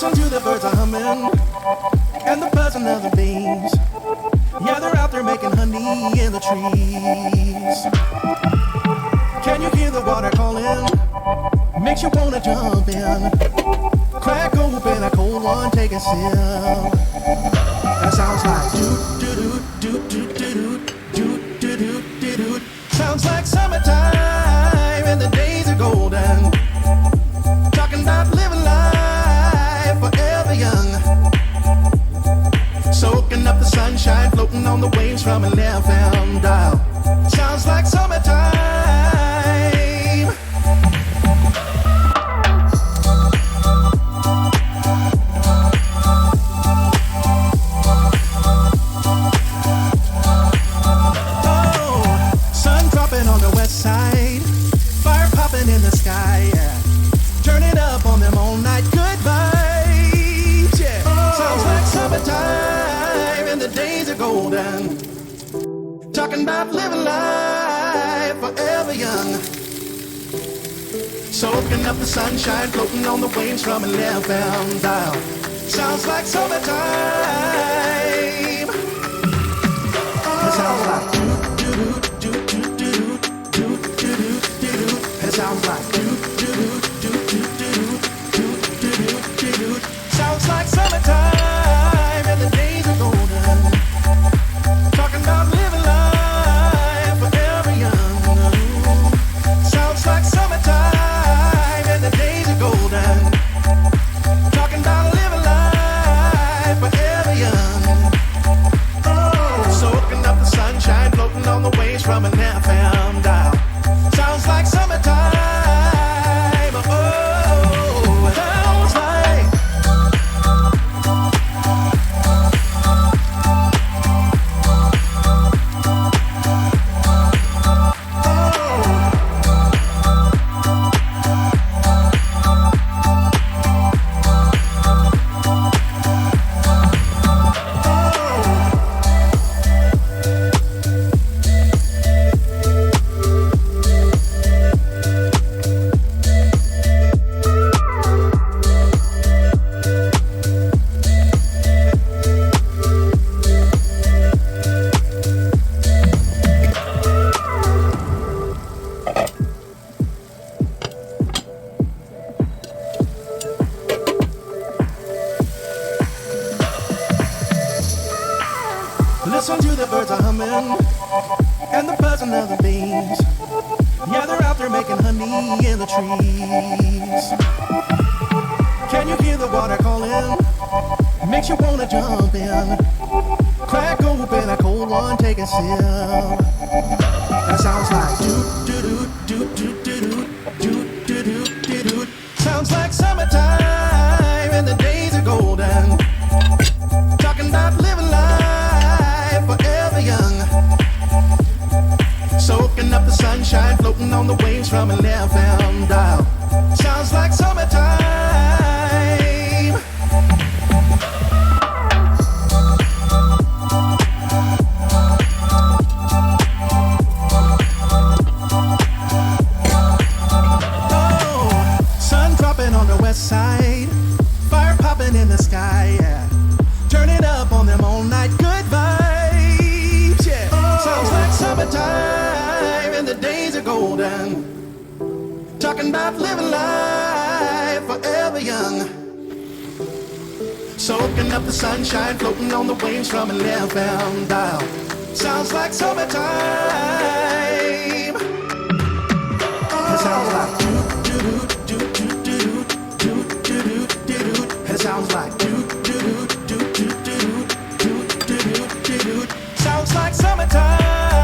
Listen to the birds are humming and the buzzing of the bees. Yeah, they're out there making honey in the trees. Can you hear the water calling? Makes you wanna jump in. Crack open a cold one, take a sip. That sounds like do-do-do-do-do-do-do-do-do-do. Sounds like summertime and the days are golden. Talking about living life forever young. Soaking up the sunshine, floating on the waves from an FM dial. Sounds like summertime. Side, fire popping in the sky, yeah. Turn it up on them all night, good vibes, yeah. Sounds like summertime and the days are golden. Talking about living life forever young. Soaking up the sunshine, floating on the waves from an FM dial. Sounds like summertime. It sounds like it sounds like sounds like summertime and the days are golden. Talking about living life forever young. Sounds like summertime and the days are golden. Talking about living life forever young. Soaking up the sunshine, floating on the waves from an FM dial. Sounds like summertime. Oh, sounds like. Listen to the birds are humming and the buzzing of the bees. Yeah, they're out there making honey in the trees. Can you hear the water calling? Makes you wanna jump in. Crack open a cold one, take a sip. That sounds like do-do-do-do-do-do-do-do-do-do. Sounds like summertime and the days are golden. Talking about living life forever young. Soaking up the sunshine, floating on the waves from an FM dial. Sounds like summertime. Oh, sun dropping on the west side, fire popping in the sky, yeah. Turn it up on them all night, good vibes, yeah. Sounds like summertime and the days are golden. Talking about living life forever young. Soaking up the sunshine, floating on the waves from an FM dial. Sounds like summertime. It sounds like do-do-do-do-do-do-do-do-do-do. It sounds like do-do-do-do-do-do-do-do-do. Sounds like summertime.